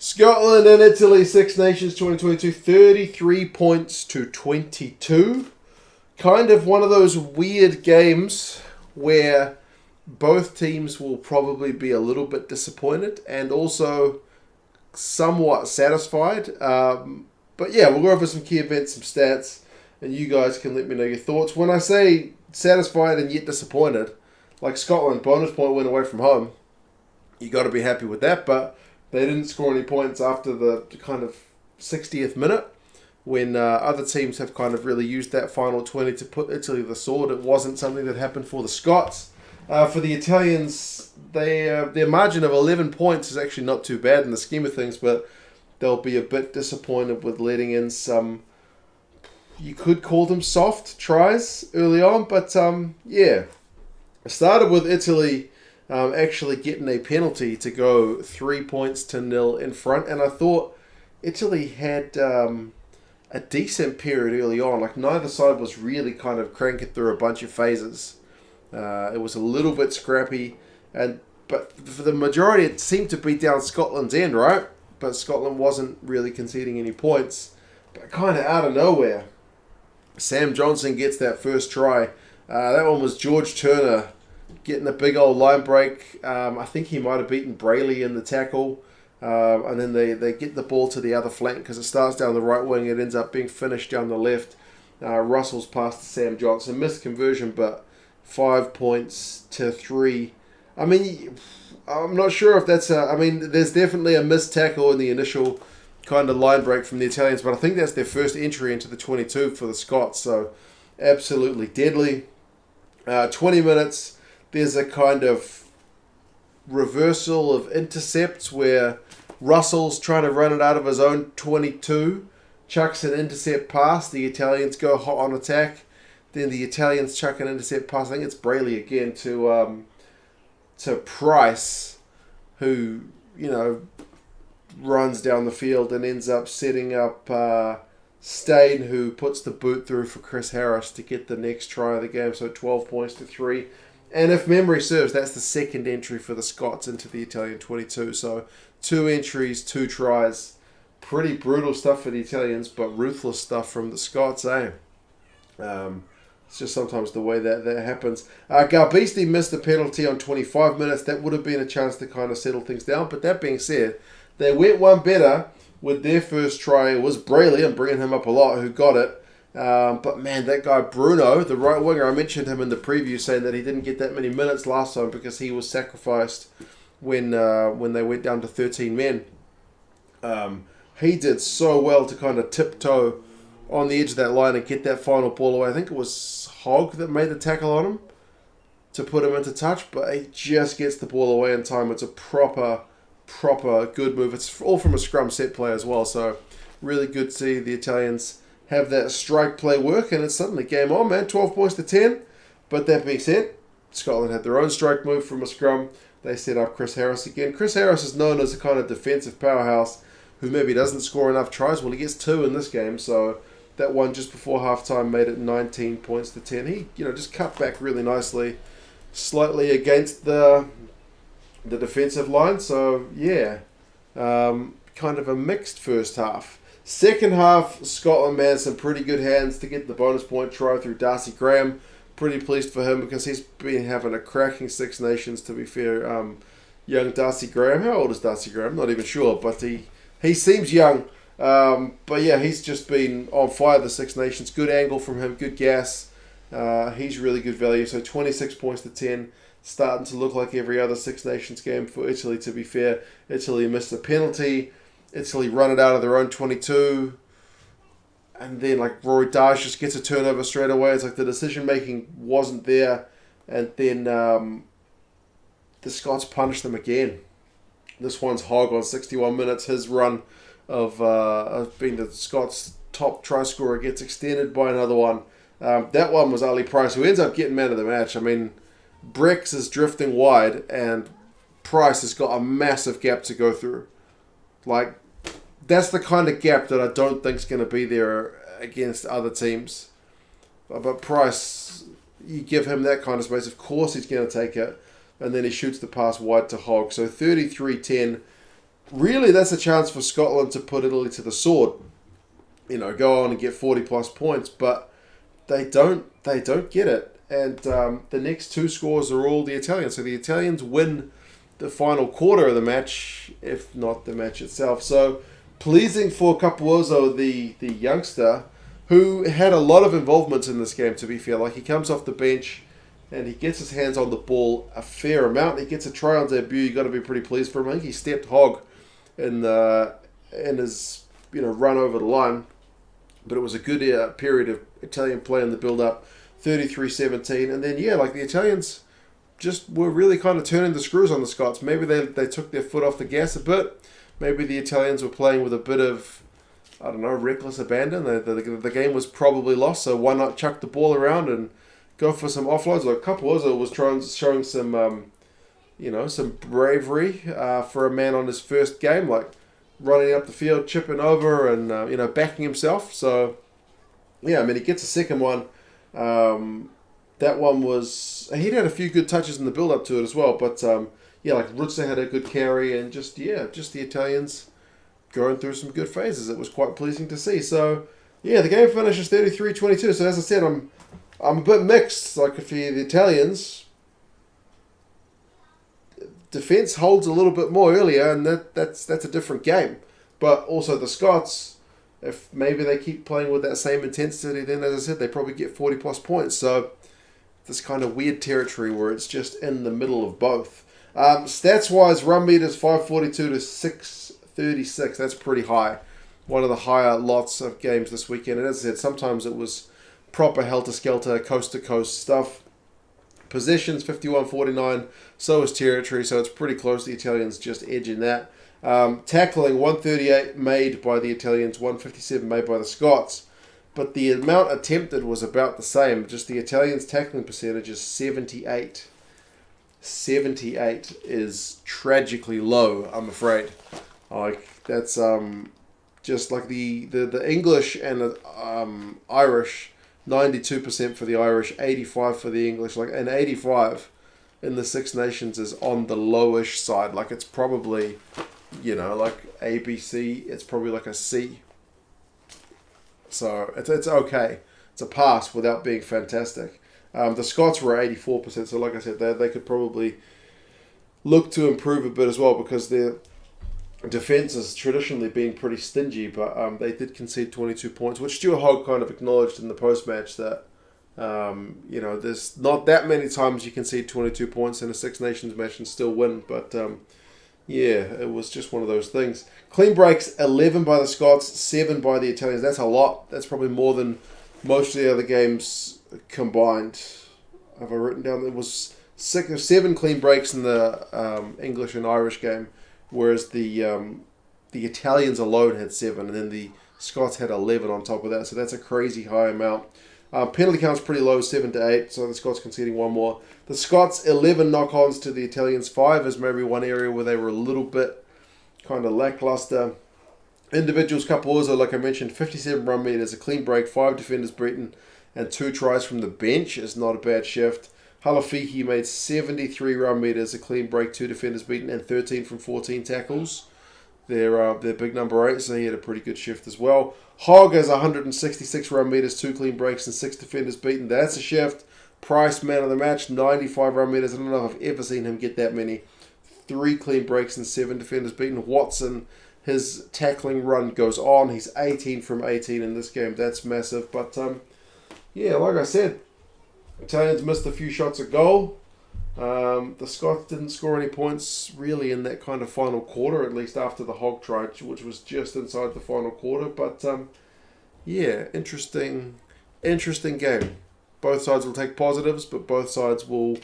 Scotland and Italy, Six Nations 2022, 33 points to 22. Kind of one of those weird games where both teams will probably be a little bit disappointed and also somewhat satisfied. But yeah, we'll go over some key events, some stats, and you guys can let me know your thoughts. When I say satisfied and yet disappointed, like Scotland, bonus point went away from home. You got to be happy with that, but they didn't score any points after the kind of 60th minute when other teams have kind of really used that final 20 to put Italy to the sword. It wasn't something that happened for the Scots. For the Italians, their margin of 11 points is actually not too bad in the scheme of things, but they'll be a bit disappointed with letting in some, you could call them soft tries early on, but yeah. I started with Italy actually getting a penalty to go 3 points to 0 in front, and I thought Italy had a decent period early on. Like neither side was really kind of cranking through a bunch of phases. It was a little bit scrappy, but for the majority it seemed to be down Scotland's end, right? But Scotland wasn't really conceding any points. But kind of out of nowhere, Sam Johnson gets that first try. That one was George Turner getting a big old line break. I think he might have beaten Braley in the tackle. And then they get the ball to the other flank because it starts down the right wing. It ends up being finished down the left. Russell's pass to Sam Johnson. Missed conversion, but 5 points to 3. I mean, I'm not sure if that's there's definitely a missed tackle in the initial kind of line break from the Italians, but I think that's their first entry into the 22 for the Scots. So absolutely deadly. 20 minutes, there's a kind of reversal of intercepts where Russell's trying to run it out of his own 22, chucks an intercept pass, the Italians go hot on attack, then the Italians chuck an intercept pass, I think it's Braley again, to Price, who, runs down the field and ends up setting up Stain, who puts the boot through for Chris Harris to get the next try of the game, so 12 points to 3. And if memory serves, that's the second entry for the Scots into the Italian 22. So 2 entries, 2 tries. Pretty brutal stuff for the Italians, but ruthless stuff from the Scots, eh? It's just sometimes the way that happens. Garbisi missed a penalty on 25 minutes. That would have been a chance to kind of settle things down. But that being said, they went one better with their first try. It was Braley, I'm bringing him up a lot, who got it. But man, that guy Bruno, the right winger, I mentioned him in the preview saying that he didn't get that many minutes last time because he was sacrificed when they went down to 13 men. He did so well to kind of tiptoe on the edge of that line and get that final ball away. I think it was Hogg that made the tackle on him to put him into touch, but he just gets the ball away in time. It's a proper good move. It's all from a scrum set play as well, so really good to see the Italians have that strike play work, and it's suddenly game on, man. 12 points to 10. But that being said, Scotland had their own strike move from a scrum. They set up Chris Harris again. Chris Harris is known as a kind of defensive powerhouse who maybe doesn't score enough tries. Well, he gets 2 in this game, so that one just before halftime made it 19 points to 10. He, just cut back really nicely, slightly against the defensive line. So, yeah, kind of a mixed first half. Second half, Scotland had some pretty good hands to get the bonus point try through Darcy Graham. Pretty pleased for him because he's been having a cracking Six Nations, to be fair. Young Darcy Graham. How old is Darcy Graham? I'm not even sure, but he seems young. But yeah, he's just been on fire the Six Nations. Good angle from him, good gas. He's really good value. So 26 points to 10. Starting to look like every other Six Nations game for Italy, to be fair. Italy missed a penalty. Italy run it out of their own 22. And then Rory Darge just gets a turnover straight away. It's like the decision making wasn't there. And then the Scots punish them again. This one's Hogg on 61 minutes. His run of being the Scots' top try scorer gets extended by another one. That one was Ali Price, who ends up getting man of the match. I mean, Brex is drifting wide, and Price has got a massive gap to go through. That's the kind of gap that I don't think is going to be there against other teams. But Price, you give him that kind of space, of course he's going to take it. And then he shoots the pass wide to Hogg. So 33-10. really that's a chance for Scotland to put Italy to the sword. Go on and get 40 plus points, but they don't get it. And the next two scores are all the Italians. So the Italians win the final quarter of the match, if not the match itself. So pleasing for Capozzo, the youngster, who had a lot of involvement in this game, to be fair. Like, he comes off the bench and he gets his hands on the ball a fair amount. He gets a try on debut. You got to be pretty pleased for him. I think he stepped hog in his run over the line. But it was a good period of Italian play in the build-up, 33-17. And then, the Italians just were really kind of turning the screws on the Scots. Maybe they took their foot off the gas a bit. Maybe the Italians were playing with a bit of, reckless abandon. The game was probably lost, so why not chuck the ball around and go for some offloads? Like, Capozzo was showing some, some bravery for a man on his first game, like running up the field, chipping over, and backing himself. So, he gets a second one. That one was, he'd had a few good touches in the build up to it as well. But Ruzza had a good carry, and just the Italians going through some good phases. It was quite pleasing to see. So, the game finishes 33-22. So, as I said, I'm a bit mixed. Like, if the Italians, defense holds a little bit more earlier, and that's a different game. But also the Scots, if maybe they keep playing with that same intensity, then, as I said, they probably get 40 plus points. So, this kind of weird territory where it's just in the middle of both. Stats-wise, run meters 542 to 636. That's pretty high. One of the higher lots of games this weekend. And as I said, sometimes it was proper helter-skelter, coast-to-coast stuff. Possessions, 51-49. So is territory, so it's pretty close. The Italians just edging that. Tackling, 138 made by the Italians, 157 made by the Scots. But the amount attempted was about the same. Just the Italians' tackling percentage is 78. 78 is tragically low, I'm afraid. Like, that's just like the English and the Irish, 92% for the Irish, 85 for the English. Like, and 85 in the Six Nations is on the lowish side. Like, it's probably, like ABC, it's probably like a C. So it's okay. It's a pass without being fantastic. The Scots were 84%, so like I said, they could probably look to improve a bit as well, because their defence has traditionally been pretty stingy, but they did concede 22 points, which Stuart Hogg kind of acknowledged in the post-match that, there's not that many times you concede 22 points in a Six Nations match and still win, but it was just one of those things. Clean breaks, 11 by the Scots, 7 by the Italians. That's a lot. That's probably more than most of the other games combined. Have I written down? It was 6 or 7 clean breaks in the English and Irish game, whereas the Italians alone had 7, and then the Scots had 11 on top of that. So that's a crazy high amount. Penalty count's pretty low, 7-8, so the Scots conceding one more. The Scots, 11 knock-ons to the Italians, 5 is maybe one area where they were a little bit kind of lackluster. Individuals, Capozzo, like I mentioned, 57 run meters, a clean break, 5 defenders beaten, and 2 tries from the bench is not a bad shift. Halafihi made 73 run meters, a clean break, 2 defenders beaten, and 13 from 14 tackles. They're big number 8, so he had a pretty good shift as well. Hogg has 166 run meters, 2 clean breaks, and 6 defenders beaten. That's a shift. Price, man of the match, 95 run meters. I don't know if I've ever seen him get that many. 3 clean breaks and 7 defenders beaten. Watson, his tackling run goes on. He's 18 from 18 in this game. That's massive. But, like I said, Italians missed a few shots at goal. The Scots didn't score any points really in that kind of final quarter, at least after the Hogg try, which was just inside the final quarter. But, interesting game. Both sides will take positives, but both sides will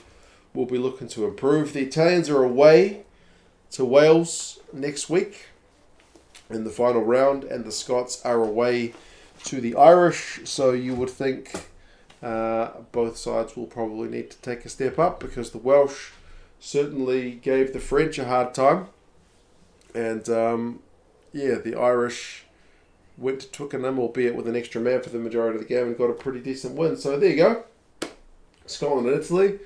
be looking to improve. The Italians are away to Wales next week in the final round, and the Scots are away to the Irish. So you would think both sides will probably need to take a step up, because the Welsh certainly gave the French a hard time. And, the Irish went to Twickenham, albeit with an extra man for the majority of the game, and got a pretty decent win. So there you go. Scotland and Italy.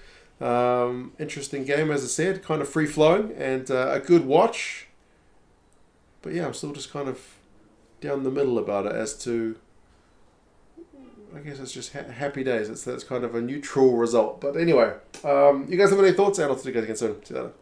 Interesting game, as I said, kind of free-flowing, and a good watch. But yeah, I'm still just kind of down the middle about it as to, I guess it's just happy days. That's kind of a neutral result. But anyway, you guys have any thoughts? And I'll see you guys again soon. See you later.